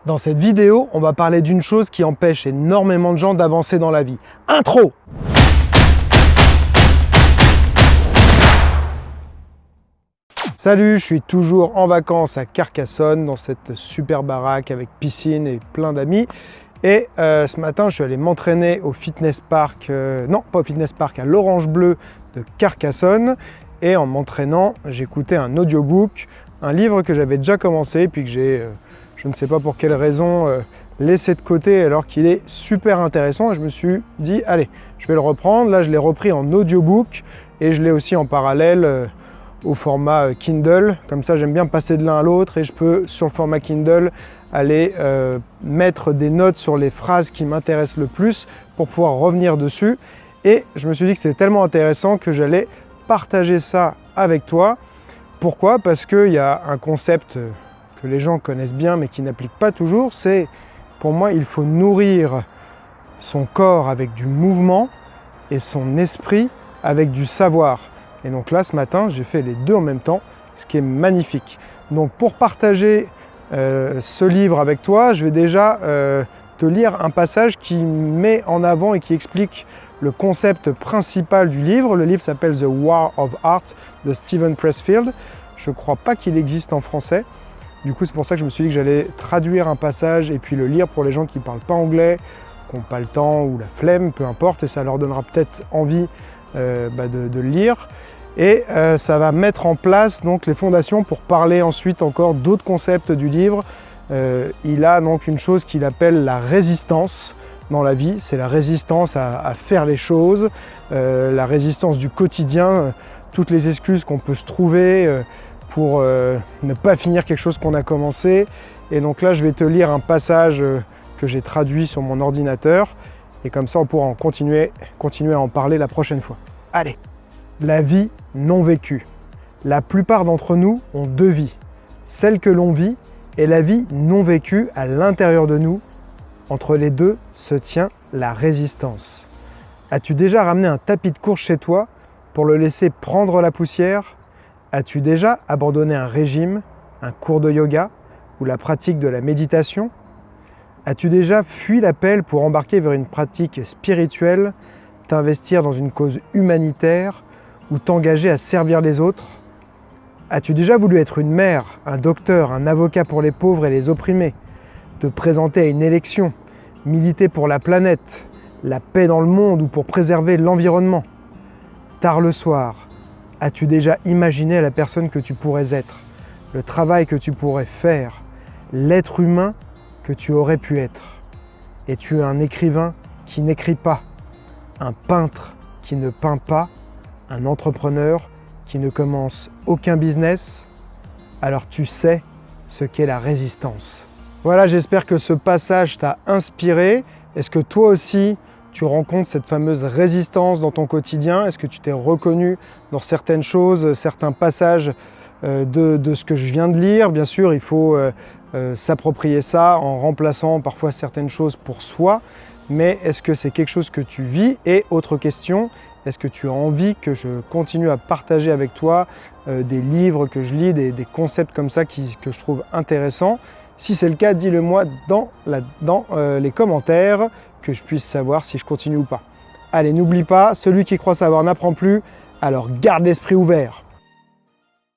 Dans cette vidéo, on va parler d'une chose qui empêche énormément de gens d'avancer dans la vie. Intro! Salut, je suis toujours en vacances à Carcassonne, dans cette super baraque avec piscine et plein d'amis. Et ce matin, je suis allé m'entraîner au fitness park, non pas au fitness park, à l'Orange Bleu de Carcassonne. Et en m'entraînant, j'écoutais un audiobook, un livre que j'avais déjà commencé, puis que j'ai, je ne sais pas pour quelle raison, laissé de côté alors qu'il est super intéressant. Et je me suis dit, allez, je vais le reprendre. Là, je l'ai repris en audiobook et je l'ai aussi en parallèle au format Kindle. Comme ça, j'aime bien passer de l'un à l'autre et je peux, sur le format Kindle, aller mettre des notes sur les phrases qui m'intéressent le plus pour pouvoir revenir dessus. Et je me suis dit que c'était tellement intéressant que j'allais partager ça avec toi. Pourquoi? Parce qu'il y a un concept que les gens connaissent bien mais qui n'appliquent pas toujours, c'est, pour moi, il faut nourrir son corps avec du mouvement et son esprit avec du savoir. Et donc là, ce matin, j'ai fait les deux en même temps, ce qui est magnifique. Donc pour partager ce livre avec toi, je vais déjà te lire un passage qui met en avant et qui explique le concept principal du livre. Le livre s'appelle The War of Art de Steven Pressfield. Je ne crois pas qu'il existe en français. Du coup, c'est pour ça que je me suis dit que j'allais traduire un passage et puis le lire pour les gens qui ne parlent pas anglais, qui n'ont pas le temps ou la flemme, peu importe, et ça leur donnera peut-être envie de le lire. Et ça va mettre en place donc les fondations pour parler ensuite encore d'autres concepts du livre. Il a donc une chose qu'il appelle la résistance dans la vie. C'est la résistance à faire les choses, la résistance du quotidien, toutes les excuses qu'on peut se trouver pour ne pas finir quelque chose qu'on a commencé. Et donc là, je vais te lire un passage que j'ai traduit sur mon ordinateur. Et comme ça, on pourra en continuer à en parler la prochaine fois. Allez! La vie non vécue. La plupart d'entre nous ont deux vies. Celle que l'on vit et la vie non vécue à l'intérieur de nous. Entre les deux se tient la résistance. As-tu déjà ramené un tapis de course chez toi pour le laisser prendre la poussière? As-tu déjà abandonné un régime, un cours de yoga ou la pratique de la méditation? As-tu déjà fui l'appel pour embarquer vers une pratique spirituelle, t'investir dans une cause humanitaire ou t'engager à servir les autres? As-tu déjà voulu être une mère, un docteur, un avocat pour les pauvres et les opprimés, te présenter à une élection, militer pour la planète, la paix dans le monde ou pour préserver l'environnement? Tard le soir, as-tu déjà imaginé la personne que tu pourrais être, le travail que tu pourrais faire, l'être humain que tu aurais pu être? Es-tu un écrivain qui n'écrit pas, un peintre qui ne peint pas, un entrepreneur qui ne commence aucun business? Alors tu sais ce qu'est la résistance. Voilà, j'espère que ce passage t'a inspiré. Est-ce que toi aussi, tu rencontres cette fameuse résistance dans ton quotidien? Est-ce que tu t'es reconnu dans certaines choses, certains passages de ce que je viens de lire? Bien sûr, il faut s'approprier ça en remplaçant parfois certaines choses pour soi. Mais est-ce que c'est quelque chose que tu vis? Et autre question, est-ce que tu as envie que je continue à partager avec toi des livres que je lis, des concepts comme ça que je trouve intéressants? Si c'est le cas, dis-le moi dans les commentaires, que je puisse savoir si je continue ou pas. Allez, n'oublie pas, celui qui croit savoir n'apprend plus, alors garde l'esprit ouvert.